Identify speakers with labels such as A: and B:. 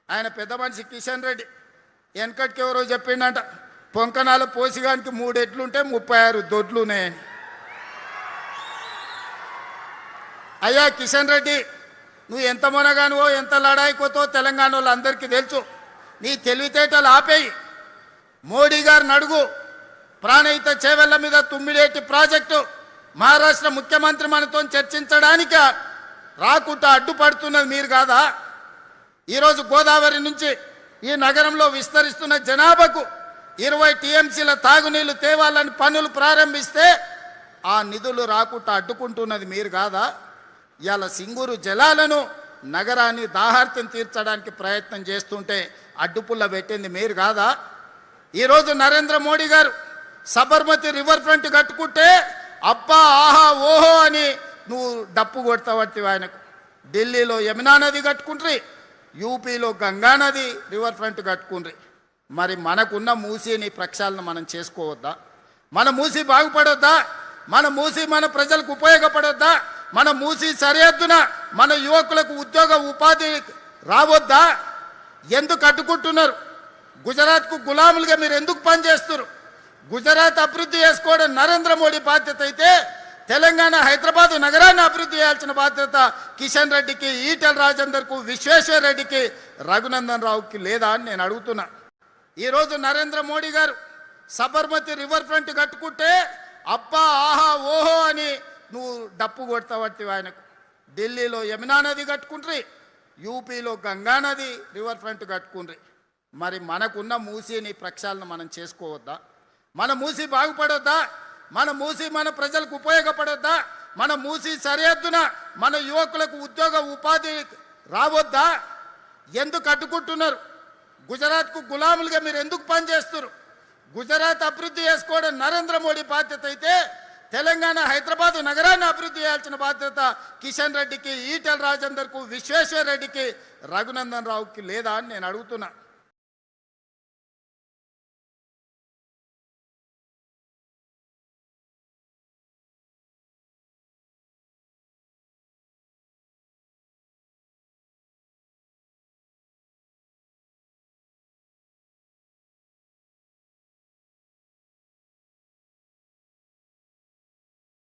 A: ఆయన పెద్ద మనిషి కిషన్ రెడ్డి వెనకటికి ఎవరో చెప్పిండంట పొంకనాల పోసిగానికి 3 ఎడ్లుంటే 36 దొడ్లు ఉన్నాయని. అయ్యా కిషన్ రెడ్డి, నువ్వు ఎంత మొనగానువో ఎంత లడాయికోతో తెలంగాణ వాళ్ళందరికీ తెలుసు. నీ తెలివితేటలు ఆపేయి. మోడీ గారిని అడుగు, ప్రాణహిత చేవెళ్ల మీద తుమ్మిడేటి ప్రాజెక్టు మహారాష్ట్ర ముఖ్యమంత్రి మనతో చర్చించడానికి రాకుండా అడ్డుపడుతున్నది మీరు కాదా? ఈరోజు గోదావరి నుంచి ఈ నగరంలో విస్తరిస్తున్న జనాభాకు 20 టీఎంసీల తాగునీళ్లు తేవాలని పనులు ప్రారంభిస్తే ఆ నిధులు రాకుండా అడ్డుకుంటున్నది మీరు కాదా? ఇవాళ సింగూరు జలాలను నగరాన్ని దాహార్తం తీర్చడానికి ప్రయత్నం చేస్తుంటే అడ్డుపుల్ల పెట్టింది మీరు కాదా? ఈరోజు నరేంద్ర మోడీ గారు సబర్మతి రివర్ ఫ్రంట్ కట్టుకుంటే అబ్బా ఆహా ఓహో అని నువ్వు డప్పు కొడతావట్టి ఆయనకు. ఢిల్లీలో యమునా నది కట్టుకుంట్రి, యూపీలో గంగా నది రివర్ ఫ్రంట్ కట్టుకుండ్రి. మరి మనకున్న మూసీని ప్రక్షాళన మనం చేసుకోవద్దా? మన మూసీ బాగుపడొద్దా? మన మూసీ మన ప్రజలకు ఉపయోగపడొద్దా? మన మూసీ సరిహద్దున మన యువకులకు ఉద్యోగ ఉపాధి రావద్దా? ఎందుకు అడ్డుకుంటున్నారు? గుజరాత్కు గులాములుగా మీరు ఎందుకు పనిచేస్తున్నారు? గుజరాత్ అభివృద్ధి చేసుకోవడం నరేంద్ర మోడీ బాధ్యత అయితే తెలంగాణ హైదరాబాద్ నగరాన్ని అభివృద్ధి చేయాల్సిన బాధ్యత కిషన్ రెడ్డికి, ఈటెల రాజేందర్కు, విశ్వేశ్వర రెడ్డికి, రఘునందన్ రావుకి లేదా అని నేను అడుగుతున్నా. ఈరోజు నరేంద్ర మోడీ గారు సబర్మతి రివర్ ఫ్రంట్ కట్టుకుంటే అబ్బా ఆహా ఓహో అని నువ్వు డప్పు కొడతావట్టి ఆయనకు. ఢిల్లీలో యమునా నది కట్టుకుంట్రి, యూపీలో గంగా నది రివర్ ఫ్రంట్ కట్టుకుండ్రి. మరి మనకున్న మూసీని ప్రక్షాళన మనం చేసుకోవద్దా? మన మూసీ బాగుపడొద్దా? మన మూసీ మన ప్రజలకు ఉపయోగపడొద్దా? మన మూసీ సరిహద్దున మన యువకులకు ఉద్యోగ ఉపాధి రావద్దా? ఎందుకు అడ్డుకుంటున్నారు? గుజరాత్కు గులాములుగా మీరు ఎందుకు పనిచేస్తున్నారు? గుజరాత్ అభివృద్ధి చేసుకోవడం నరేంద్ర మోడీ బాధ్యత అయితే తెలంగాణ హైదరాబాద్ నగరాన్ని అభివృద్ధి చేయాల్సిన బాధ్యత కిషన్ రెడ్డికి, ఈటెల రాజేందర్కు, విశ్వేశ్వర రెడ్డికి, రఘునందన్ రావుకి లేదా అని నేను అడుగుతున్నా.